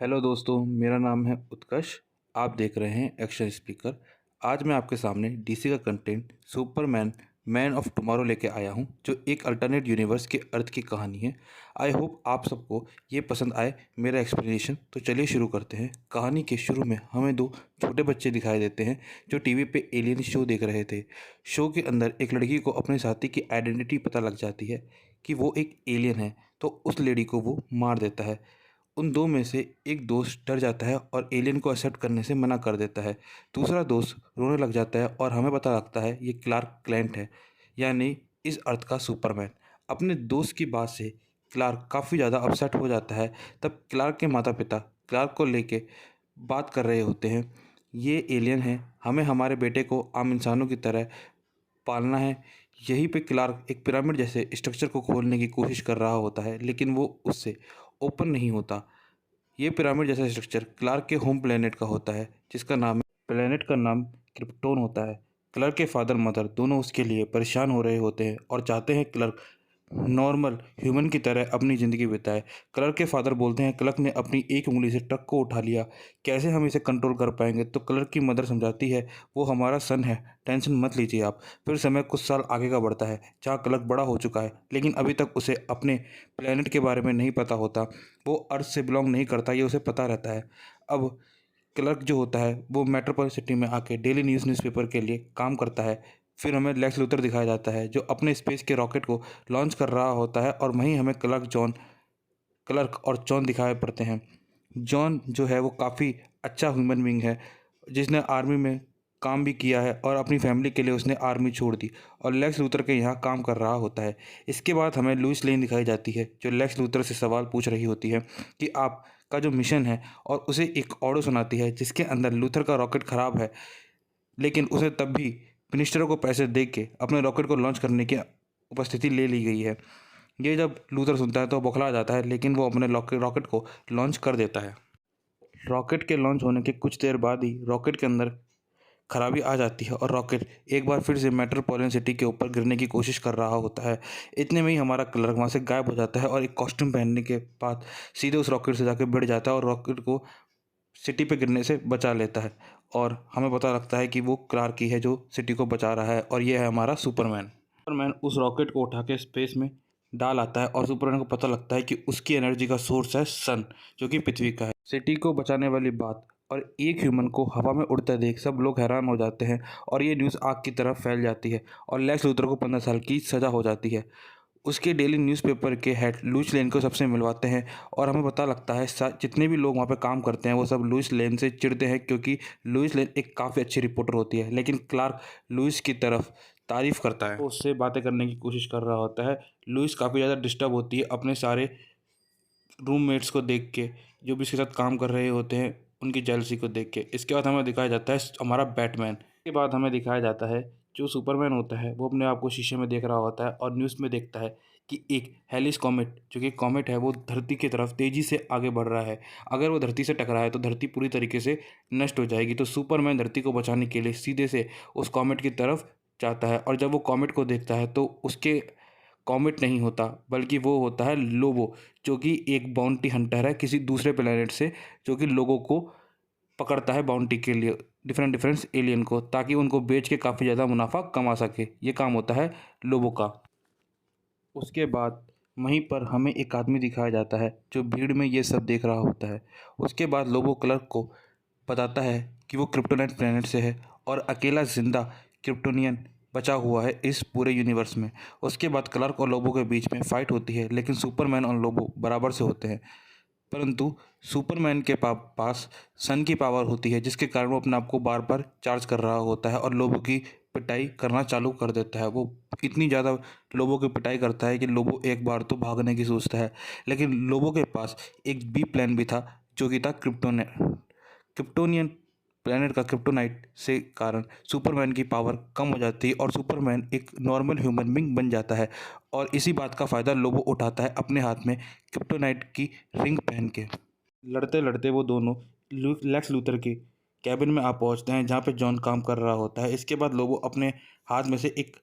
Hello दोस्तों, मेरा नाम है उत्कर्ष। आप देख रहे हैं एक्शन स्पीकर। आज मैं आपके सामने डीसी का content Superman man of tomorrow लेके आया हूं, जो एक अल्टरनेट यूनिवर्स के अर्थ की कहानी है। आई होप आप सबको ये पसंद आए मेरा एक्सप्लेनेशन। तो चलिए शुरू करते हैं। कहानी के शुरू में हमें दो छोटे बच्चे दिखाई देते हैं जो टीवी पे एलियन शो देख रहे थे। शो के अंदर एक लड़की को अपने साथी की आइडेंटिटी पता लग जाती है कि वो एक एलियन है, तो उस लेडी को वो मार देता है। उन दो में से एक दोस्त डर जाता है और एलियन को एक्सेप्ट करने से मना कर देता है। दूसरा दोस्त रोने लग जाता है और हमें पता लगता है ये क्लार्क क्लैंट है, यानी इस अर्थ का सुपरमैन। अपने दोस्त की बात से क्लार्क काफ़ी ज़्यादा अपसेट हो जाता है। तब क्लार्क के माता पिता क्लार्क को लेके बात कर रहे होते हैं। ये एलियन है, हमें हमारे बेटे को आम इंसानों की तरह पालना है। यहीं पे क्लार्क एक पिरामिड जैसे स्ट्रक्चर को खोलने की कोशिश कर रहा होता है, लेकिन वो उससे ओपन नहीं होता। ये पिरामिड जैसा स्ट्रक्चर क्लार्क के होम प्लेनेट का होता है, जिसका नाम है प्लेनेट का नाम क्रिप्टोन होता है। क्लार्क के फादर मदर दोनों उसके लिए परेशान हो रहे होते हैं और चाहते हैं क्लार्क नॉर्मल ह्यूमन की तरह अपनी ज़िंदगी बिताए। क्लर्क के फादर बोलते हैं क्लर्क ने अपनी एक उंगली से ट्रक को उठा लिया, कैसे हम इसे कंट्रोल कर पाएंगे। तो क्लर्क की मदर समझाती है वो हमारा सन है, टेंशन मत लीजिए आप। फिर समय कुछ साल आगे का बढ़ता है, जहाँ क्लर्क बड़ा हो चुका है, लेकिन अभी तक उसे अपने प्लेनेट के बारे में नहीं पता होता। वो अर्थ से बिलोंग नहीं करता, ये उसे पता रहता है। अब क्लर्क जो होता है वो मेट्रोपॉलिटन सिटी में आके डेली न्यूज़पेपर के लिए काम करता है। फिर हमें लेक्स लूथर दिखाया जाता है जो अपने स्पेस के रॉकेट को लॉन्च कर रहा होता है, और वहीं हमें क्लर्क और जॉन दिखाई पड़ते हैं। जॉन जो है वो काफ़ी अच्छा ह्यूमन बीइंग है, जिसने आर्मी में काम भी किया है और अपनी फैमिली के लिए उसने आर्मी छोड़ दी और लेक्स लूथर के यहाँ काम कर रहा होता है। इसके बाद हमें लुइस लेन दिखाई जाती है जो लेक्स लूथर से सवाल पूछ रही होती है कि आपका जो मिशन है, और उसे एक ऑडियो सुनाती है जिसके अंदर लूथर का रॉकेट ख़राब है, लेकिन उसे तब भी मिनिस्टरों को पैसे दे के अपने रॉकेट को लॉन्च करने की उपस्थिति ले ली गई है। ये जब लूथर सुनता है तो बौखला जाता है, लेकिन वो अपने रॉकेट को लॉन्च कर देता है। रॉकेट के लॉन्च होने के कुछ देर बाद ही रॉकेट के अंदर खराबी आ जाती है और रॉकेट एक बार फिर से मेट्रोपॉलिटन सिटी के ऊपर गिरने की कोशिश कर रहा होता है। इतने में ही हमारा क्लर्क वहाँ से गायब हो जाता है और एक कॉस्ट्यूम पहनने के बाद सीधे उस रॉकेट से जाकर भिड़ जाता है और रॉकेट को सिटी पे गिरने से बचा लेता है। और हमें पता लगता है कि वो क्लार्क ही है जो सिटी को बचा रहा है, और ये है हमारा सुपरमैन। सुपरमैन उस रॉकेट को उठा के स्पेस में डाल आता है और सुपरमैन को पता लगता है कि उसकी एनर्जी का सोर्स है सन, जो कि पृथ्वी का है। सिटी को बचाने वाली बात और एक ह्यूमन को हवा में उड़ते देख सब लोग हैरान हो जाते हैं, और ये न्यूज़ आग की तरफ फैल जाती है और लेक्स लूथर को 15 साल की सज़ा हो जाती है। उसके डेली न्यूज़पेपर के हेड लुइस लेन को सबसे मिलवाते हैं, और हमें पता लगता है जितने भी लोग वहाँ पे काम करते हैं वो सब लुइस लेन से चिढ़ते हैं, क्योंकि लुइस लेन एक काफ़ी अच्छी रिपोर्टर होती है। लेकिन क्लार्क लुइस की तरफ तारीफ़ करता है, वो उससे बातें करने की कोशिश कर रहा होता है। लुइस काफ़ी ज़्यादा डिस्टर्ब होती है अपने सारे रूममेट्स को देख के, जो भी इसके साथ काम कर रहे होते हैं उनकी जेलसी को देख के। इसके बाद हमें दिखाया जाता है हमारा बैटमैन। इसके बाद हमें दिखाया जाता है जो सुपरमैन होता है वो अपने आप को शीशे में देख रहा होता है और न्यूज़ में देखता है कि एक हेलिस कॉमेट, जो कि कॉमेट है, वो धरती की तरफ तेज़ी से आगे बढ़ रहा है। अगर वो धरती से टकराए तो धरती पूरी तरीके से नष्ट हो जाएगी। तो सुपरमैन धरती को बचाने के लिए सीधे से उस कॉमेट की तरफ जाता है, और जब वो कॉमेट को देखता है तो उसके कॉमेट नहीं होता, बल्कि वो होता है लोबो, जो कि एक बाउंटी हंटर है किसी दूसरे प्लेनेट से, जो कि लोगों को पकड़ता है बाउंटी के लिए, डिफरेंट डिफरेंट एलियन को, ताकि उनको बेच के काफ़ी ज़्यादा मुनाफा कमा सके। ये काम होता है लोबो का। उसके बाद वहीं पर हमें एक आदमी दिखाया जाता है जो भीड़ में ये सब देख रहा होता है। उसके बाद लोबो क्लर्क को बताता है कि वो क्रिप्टोनाइट प्लेनेट से है और अकेला जिंदा क्रिप्टोनियन बचा हुआ है इस पूरे यूनिवर्स में। उसके बाद क्लार्क और लोबो के बीच में फाइट होती है, लेकिन सुपरमैन और लोबो बराबर से होते हैं। परंतु सुपरमैन के पास सन की पावर होती है, जिसके कारण वो अपने आप को बार बार चार्ज कर रहा होता है और लोबो की पिटाई करना चालू कर देता है। वो इतनी ज़्यादा लोबो की पिटाई करता है कि लोबो एक बार तो भागने की सोचता है, लेकिन लोबो के पास एक बी प्लान भी था, जो कि था क्रिप्टोनियन प्लेनेट का क्रिप्टोनाइट से कारण सुपरमैन की पावर कम हो जाती है और सुपरमैन एक नॉर्मल ह्यूमन बीइंग बन जाता है। और इसी बात का फ़ायदा लोबो उठाता है अपने हाथ में क्रिप्टोनाइट की रिंग पहन के। लड़ते लड़ते वो दोनों लेक्स लूथर के कैबिन में आ पहुंचते हैं, जहाँ पे जॉन काम कर रहा होता है। इसके बाद लोबो अपने हाथ में से एक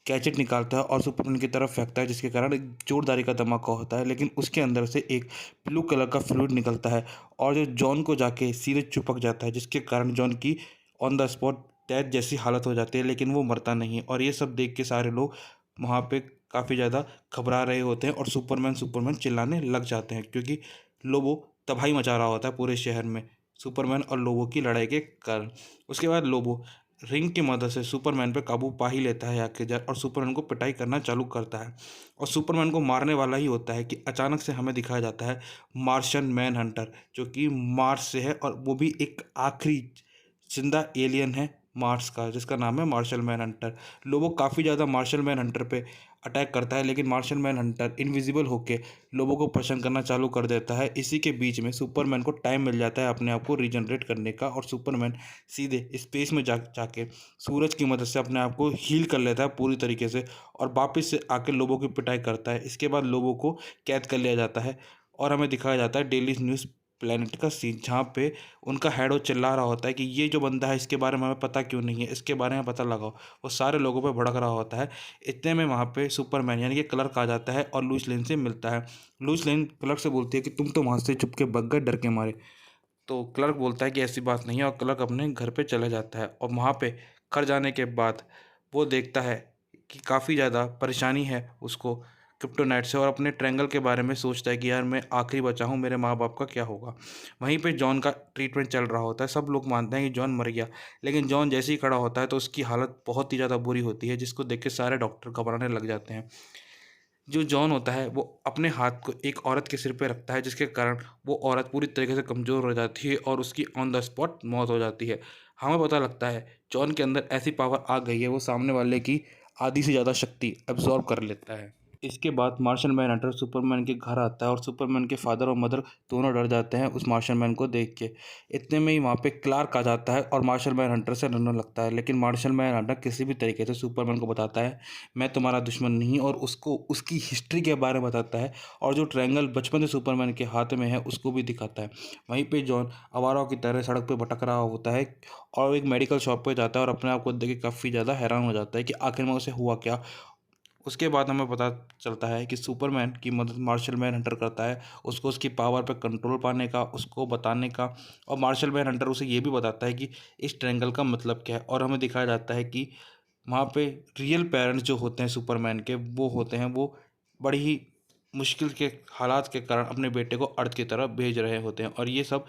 गैजेट निकालता है और सुपरमैन की तरफ फेंकता है, जिसके कारण एक जोरदारी का धमाका होता है। लेकिन उसके अंदर से एक ब्लू कलर का फ्लूइड निकलता है और जो जॉन को जाके सीधे चिपक जाता है, जिसके कारण जॉन की ऑन द स्पॉट डेथ जैसी हालत हो जाती है। लेकिन वो मरता नहीं और ये सब देख के सारे लोग वहाँ पे काफ़ी ज़्यादा घबरा रहे होते हैं और सुपरमैन सुपरमैन चिल्लाने लग जाते हैं, क्योंकि लोबो तबाही मचा रहा होता है पूरे शहर में सुपरमैन और लोबो की लड़ाई के कारण। उसके बाद लोबो रिंग की मदद से सुपरमैन पे काबू पा ही लेता है आखिरकार और सुपरमैन को पिटाई करना चालू करता है और सुपरमैन को मारने वाला ही होता है कि अचानक से हमें दिखाया जाता है मार्शियन मैन हंटर, जो कि मार्स से है और वो भी एक आखिरी जिंदा एलियन है मार्स का, जिसका नाम है मार्शल मैन हंटर। लोबो काफ़ी ज़्यादा मार्शल मैन हंटर पे अटैक करता है, लेकिन मार्शल मैन हंटर इनविजिबल होके लोबो को परेशान करना चालू कर देता है। इसी के बीच में सुपरमैन को टाइम मिल जाता है अपने आप को रीजनरेट करने का और सुपरमैन सीधे स्पेस में जाके सूरज की मदद से अपने आप को हील कर लेता है पूरी तरीके से और वापस से आके लोबो की पिटाई करता है। इसके बाद लोबो को कैद कर लिया जाता है और हमें दिखाया जाता है डेली न्यूज़ प्लेनेट का सीन, जहाँ पे उनका हेड वो चिल्ला रहा होता है कि ये जो बंदा है इसके बारे में हमें पता क्यों नहीं है, इसके बारे में पता लगाओ। वो सारे लोगों पे भड़क रहा होता है। इतने में वहाँ पे सुपरमैन यानी कि क्लर्क आ जाता है और लुइस लेन से मिलता है। लुइस लेन क्लर्क से बोलती है कि तुम तो वहाँ से चुप के भाग गए डर के मारे। तो क्लर्क बोलता है कि ऐसी बात नहीं है और क्लर्क अपने घर पे चला जाता है और वहाँ पे घर जाने के बाद वो देखता है कि काफ़ी ज़्यादा परेशानी है उसको क्रिप्टोनाइट से और अपने ट्रायंगल के बारे में सोचता है कि यार मैं आखिरी बचा हूँ, मेरे माँ बाप का क्या होगा। वहीं पे जॉन का ट्रीटमेंट चल रहा होता है। सब लोग मानते हैं कि जॉन मर गया, लेकिन जॉन जैसे ही खड़ा होता है तो उसकी हालत बहुत ही ज़्यादा बुरी होती है, जिसको देख के सारे डॉक्टर घबराने लग जाते हैं। जो जॉन होता है वो अपने हाथ को एक औरत के सिर पे रखता है, जिसके कारण वो औरत पूरी तरीके से कमज़ोर हो जाती है और उसकी ऑन द स्पॉट मौत हो जाती है। हमें पता लगता है जॉन के अंदर ऐसी पावर आ गई है, वो सामने वाले की आधी से ज़्यादा शक्ति अब्जॉर्ब कर लेता है। इसके बाद मार्शल मैन हंटर सुपरमैन के घर आता है और सुपरमैन के फादर और मदर दोनों डर जाते हैं उस मार्शल मैन को देख के। इतने में ही वहाँ पे क्लार्क आ जाता है और मार्शल मैन हंटर से लड़ने लगता है, लेकिन मार्शल मैन हंटर किसी भी तरीके से सुपरमैन को बताता है मैं तुम्हारा दुश्मन नहीं, और उसको उसकी हिस्ट्री के बारे में बताता है और जो ट्रायंगल बचपन से सुपरमैन के हाथ में है उसको भी दिखाता है। वहीं पे जॉन आवाराओं की तरह सड़क पे भटक रहा होता है और एक मेडिकल शॉप पे जाता है और अपने आप को देख के काफ़ी ज़्यादा हैरान हो जाता है कि आखिर में उसे हुआ क्या। उसके बाद हमें पता चलता है कि सुपरमैन की मदद मार्शल मैन हंटर करता है, उसको उसकी पावर पर कंट्रोल पाने का, उसको बताने का, और मार्शल मैन हंटर उसे ये भी बताता है कि इस ट्रायंगल का मतलब क्या है। और हमें दिखाया जाता है कि वहाँ पे रियल पेरेंट्स जो होते हैं सुपरमैन के, वो होते हैं वो बड़ी ही मुश्किल के हालात के कारण अपने बेटे को अर्थ की तरफ भेज रहे होते हैं और ये सब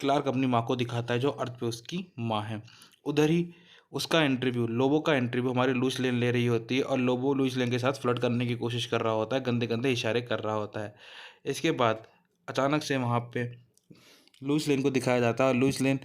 क्लार्क अपनी माँ को दिखाता है जो अर्थ पे उसकी माँ है। उधर ही उसका इंटरव्यू, लोबो का इंटरव्यू हमारी लुइस लेन ले रही होती है और लोबो लुइस लेन के साथ फ्लर्ट करने की कोशिश कर रहा होता है, गंदे गंदे इशारे कर रहा होता है। इसके बाद अचानक से वहाँ पे लुइस लेन को दिखाया जाता है और लुइस लेन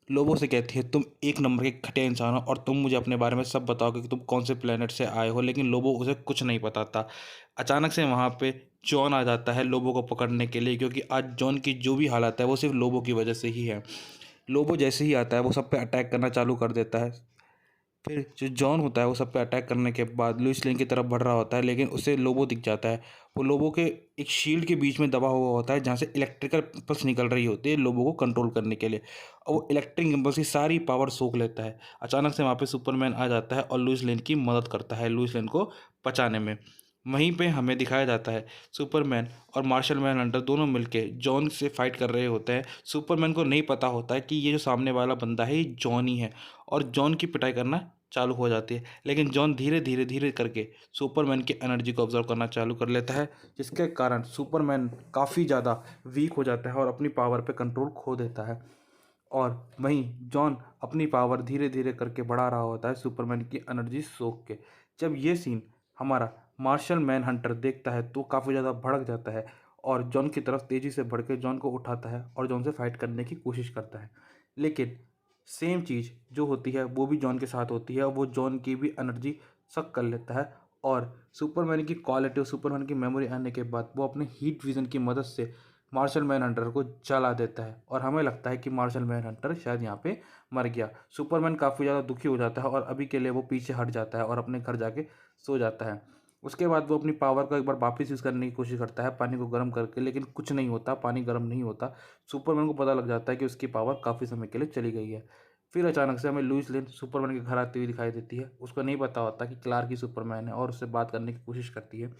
लोगों से कहती है तुम एक नंबर के घटिया इंसान हो और तुम मुझे अपने बारे में सब बताओगे कि तुम कौन से प्लेनेट से आए हो, लेकिन लोबो उसे कुछ नहीं पता था। अचानक से वहाँ पे जॉन आ जाता है लोबो को पकड़ने के लिए, क्योंकि आज जॉन की जो भी हालत है वो सिर्फ लोबो की वजह से ही है। लोबो जैसे ही आता है वो सब पे अटैक करना चालू कर देता है। फिर जो जॉन होता है वो सब पे अटैक करने के बाद लुइस लेन की तरफ बढ़ रहा होता है, लेकिन उसे लोबो दिख जाता है। वो लोबो के एक शील्ड के बीच में दबा हुआ होता है जहाँ से इलेक्ट्रिकल इम्पल्स निकल रही होती है लोबो को कंट्रोल करने के लिए, और वो इलेक्ट्रिक इम्पल्स की सारी पावर सोख लेता है। अचानक से वहाँ पे सुपरमैन आ जाता है और लुइस लेन की मदद करता है लुइस लेन को बचाने में। वहीं पे हमें दिखाया जाता है सुपरमैन और मार्शल मैन हंटर दोनों मिलके जॉन से फाइट कर रहे होते हैं। सुपरमैन को नहीं पता होता है कि ये जो सामने वाला बंदा है ये जॉन ही है और जॉन की पिटाई करना चालू हो जाती है, लेकिन जॉन धीरे धीरे धीरे करके सुपरमैन की एनर्जी को ऑब्जर्व करना चालू कर लेता है, जिसके कारण सुपरमैन काफ़ी ज़्यादा वीक हो जाता है और अपनी पावर पे कंट्रोल खो देता है। और वहीं जॉन अपनी पावर धीरे धीरे करके बढ़ा रहा होता है सुपरमैन की एनर्जी सोख के। जब ये सीन हमारा मार्शल मैन हंटर देखता है तो काफ़ी ज़्यादा भड़क जाता है और जॉन की तरफ तेज़ी से बढ़ के जॉन को उठाता है और जॉन से फाइट करने की कोशिश करता है। लेकिन सेम चीज़ जो होती है वो भी जॉन के साथ होती है, वो जॉन की भी एनर्जी सक कर लेता है और सुपरमैन की क्वालिटी और सुपरमैन की मेमोरी आने के बाद वो अपने हीट विज़न की मदद से मार्शल मैन हंटर को जला देता है और हमें लगता है कि मार्शल मैन हंटर शायद यहाँ पे मर गया। सुपरमैन काफ़ी ज़्यादा दुखी हो जाता है और अभी के लिए वो पीछे हट जाता है और अपने घर जाके सो जाता है। उसके बाद वो अपनी पावर का एक बार वापस यूज़ करने की कोशिश करता है पानी को गर्म करके, लेकिन कुछ नहीं होता, पानी गर्म नहीं होता। सुपरमैन को पता लग जाता है कि उसकी पावर काफ़ी समय के लिए चली गई है। फिर अचानक से हमें लुइस लेन सुपरमैन के घर आती हुई दिखाई देती है। उसको नहीं पता होता कि क्लार्क ही सुपरमैन है और उससे बात करने की कोशिश करती है।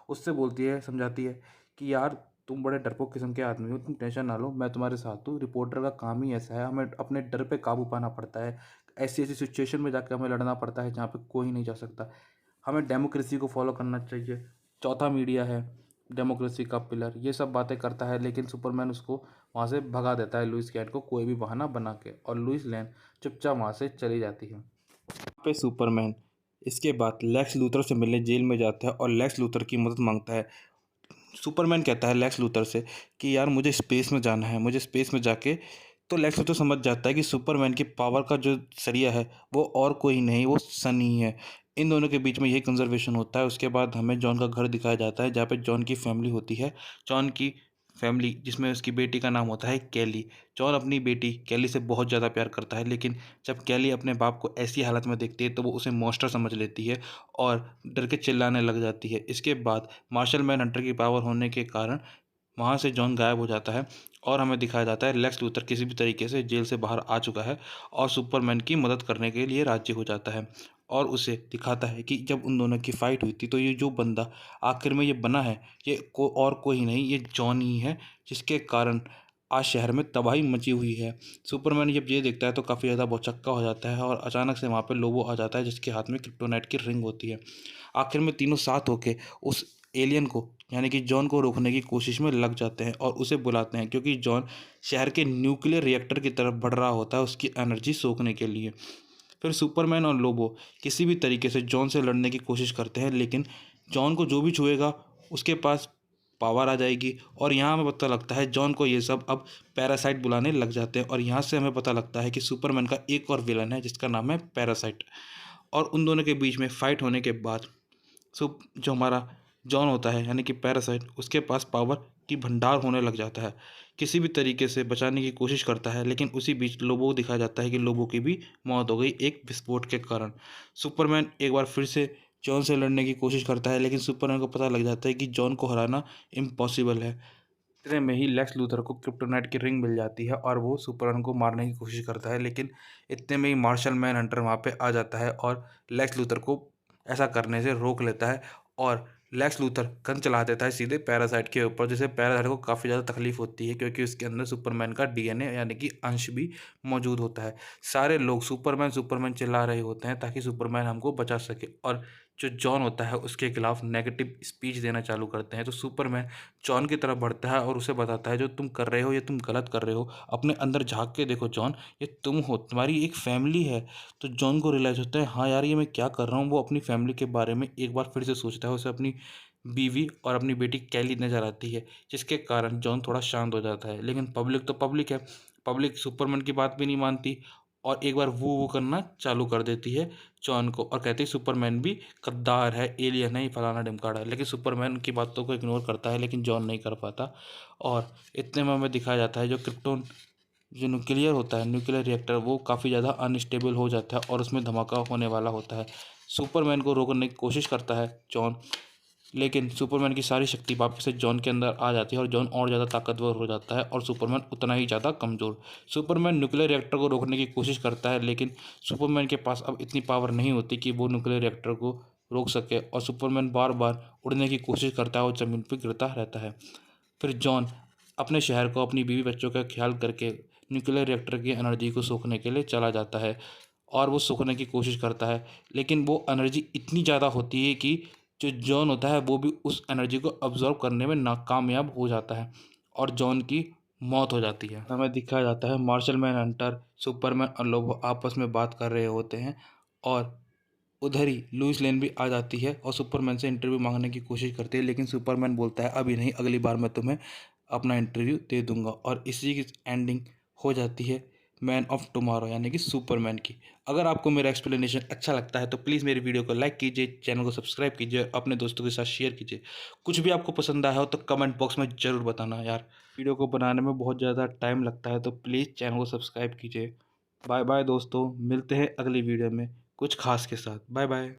उससे बोलती है, समझाती है कि यार तुम बड़े डरपोक किस्म के आदमी हो, तुम टेंशन ना लो, मैं तुम्हारे साथ हूँ। रिपोर्टर का काम ही ऐसा है, हमें अपने डर पे काबू पाना पड़ता है। ऐसी-ऐसी सिचुएशन में जाके हमें लड़ना पड़ता है जहाँ पे कोई नहीं जा सकता। हमें डेमोक्रेसी को फॉलो करना चाहिए। चौथा मीडिया है, डेमोक्रेसी का पिलर, ये सब बातें करता है लेकिन सुपरमैन उसको वहाँ से भगा देता है लुइस लेन को कोई भी बहाना बना के, और लुइस लेन चुपचाप वहाँ से चली जाती है। पे सुपरमैन इसके बाद लेक्स लूथर से मिलने जेल में जाता है और लेक्स लूथर की मदद मांगता है। सुपरमैन कहता है लेक्स लूथर से कि यार मुझे स्पेस में जाना है, मुझे स्पेस में जाके, तो लेक्स लूथर समझ जाता है कि सुपरमैन की पावर का जो सरिया है वो और कोई नहीं, वो सन ही है। इन दोनों के बीच में यही कंजर्वेशन होता है। उसके बाद हमें जॉन का घर दिखाया जाता है जहाँ पे जॉन की फैमिली होती है। जॉन की फैमिली जिसमें उसकी बेटी का नाम होता है कैली। जॉन अपनी बेटी कैली से बहुत ज़्यादा प्यार करता है, लेकिन जब कैली अपने बाप को ऐसी हालत में देखती है तो वो उसे मॉन्स्टर समझ लेती है और डर के चिल्लाने लग जाती है। इसके बाद मार्शल मैन हंटर की पावर होने के कारण वहाँ से जॉन गायब हो जाता है और हमें दिखाया जाता है लेक्स लूथर किसी भी तरीके से जेल से बाहर आ चुका है और सुपरमैन की मदद करने के लिए राजी हो जाता है। और उसे दिखाता है कि जब उन दोनों की फाइट हुई थी तो ये जो बंदा आखिर में ये बना है, ये और कोई नहीं, ये जॉन ही है, जिसके कारण आज शहर में तबाही मची हुई है। सुपरमैन जब ये देखता है तो काफ़ी ज़्यादा भौचक्का हो जाता है और अचानक से वहाँ पे लोबो आ जाता है जिसके हाथ में क्रिप्टोनाइट की रिंग होती है। आखिर में तीनों साथ होके उस एलियन को यानी कि जॉन को रोकने की कोशिश में लग जाते हैं और उसे बुलाते हैं, क्योंकि जॉन शहर के न्यूक्लियर रिएक्टर की तरफ बढ़ रहा होता है उसकी एनर्जी सोखने के लिए। फिर सुपरमैन और लोबो किसी भी तरीके से जॉन से लड़ने की कोशिश करते हैं, लेकिन जॉन को जो भी छुएगा उसके पास पावर आ जाएगी। और यहाँ हमें पता लगता है जॉन को ये सब अब पैरासाइट बुलाने लग जाते हैं और यहाँ से हमें पता लगता है कि सुपरमैन का एक और विलन है जिसका नाम है पैरासाइट। और उन दोनों के बीच में फाइट होने के बाद जो हमारा जॉन होता है यानी कि पैरासाइट, उसके पास पावर की भंडार होने लग जाता है। किसी भी तरीके से बचाने की कोशिश करता है, लेकिन उसी बीच लोबो को दिखाया जाता है कि लोबो की भी मौत हो गई एक विस्फोट के कारण। सुपरमैन एक बार फिर से जॉन से लड़ने की कोशिश करता है, लेकिन सुपरमैन को पता लग जाता है कि जॉन को हराना इम्पॉसिबल है। इतने में ही लेक्स लूथर को क्रिप्टोनाइट की रिंग मिल जाती है और वो सुपरमैन को मारने की कोशिश करता है, लेकिन इतने में ही मार्शल मैन हंटर वहाँ पे आ जाता है और लेक्स लूथर को ऐसा करने से रोक लेता है। और लेक्स लूथर गन चला देता है सीधे पैरासाइट के ऊपर, जिससे पैरासाइट को काफ़ी ज़्यादा तकलीफ होती है क्योंकि उसके अंदर सुपरमैन का डीएनए यानी कि अंश भी मौजूद होता है। सारे लोग सुपरमैन सुपरमैन चिल्ला रहे होते हैं ताकि सुपरमैन हमको बचा सके, और जो जॉन होता है उसके खिलाफ नेगेटिव स्पीच देना चालू करते हैं। तो सुपरमैन जॉन की तरफ बढ़ता है और उसे बताता है जो तुम कर रहे हो ये तुम गलत कर रहे हो, अपने अंदर झांक के देखो जॉन, ये तुम हो, तुम्हारी एक फैमिली है। तो जॉन को रियलाइज़ होता है हाँ यार ये मैं क्या कर रहा हूँ। वो अपनी फैमिली के बारे में एक बार फिर से सोचता है। उसे अपनी बीवी और अपनी बेटी कैली नज़र आती है, जिसके कारण जॉन थोड़ा शांत हो जाता है। लेकिन पब्लिक तो पब्लिक है, पब्लिक सुपरमैन की बात भी नहीं मानती और एक बार वो करना चालू कर देती है जॉन को, और कहती है सुपरमैन भी गद्दार है, एलियन है, फलाना ढिमकाड़ा है। लेकिन सुपरमैन की बातों को इग्नोर करता है, लेकिन जॉन नहीं कर पाता। और इतने में हमें दिखाया जाता है जो क्रिप्टोन जो न्यूक्लियर होता है, न्यूक्लियर रिएक्टर, वो काफ़ी ज़्यादा अनस्टेबल हो जाता है और उसमें धमाका होने वाला होता है। सुपरमैन को रोकने की कोशिश करता है जॉन, लेकिन सुपरमैन की सारी शक्ति वापस से जॉन के अंदर आ जाती है और जॉन और ज़्यादा ताकतवर हो जाता है और सुपरमैन उतना ही ज़्यादा कमज़ोर। सुपरमैन न्यूक्लियर रिएक्टर को रोकने की कोशिश करता है, लेकिन सुपरमैन के पास अब इतनी पावर नहीं होती कि वो न्यूक्लियर रिएक्टर को रोक सके और सुपरमैन बार बार उड़ने की कोशिश करता है और ज़मीन पर गिरता रहता है। फिर जॉन अपने शहर को अपनी बीवी बच्चों का ख्याल करके न्यूक्लियर रिएक्टर की एनर्जी को सोखने के लिए चला जाता है और वो सोखने की कोशिश करता है, लेकिन वो एनर्जी इतनी ज़्यादा होती है कि जो जॉन होता है वो भी उस एनर्जी को अब्जॉर्ब करने में नाकामयाब हो जाता है और जॉन की मौत हो जाती है। हमें दिखाया जाता है मार्शल मैन हंटर, सुपरमैन और लोबो आपस में बात कर रहे होते हैं और उधर ही लुइस लेन भी आ जाती है और सुपरमैन से इंटरव्यू मांगने की कोशिश करती है, लेकिन सुपरमैन बोलता है अभी नहीं, अगली बार मैं तुम्हें अपना इंटरव्यू दे दूंगा। और इसी की एंडिंग हो जाती है मैन ऑफ टुमारो यानी कि सुपरमैन की। अगर आपको मेरा एक्सप्लेनेशन अच्छा लगता है तो प्लीज़ मेरी वीडियो को लाइक कीजिए, चैनल को सब्सक्राइब कीजिए, अपने दोस्तों के साथ शेयर कीजिए। कुछ भी आपको पसंद आया हो तो कमेंट बॉक्स में ज़रूर बताना यार। वीडियो को बनाने में बहुत ज़्यादा टाइम लगता है तो प्लीज़ चैनल को सब्सक्राइब कीजिए। बाय बाय दोस्तों, मिलते हैं अगली वीडियो में कुछ खास के साथ। Bye bye.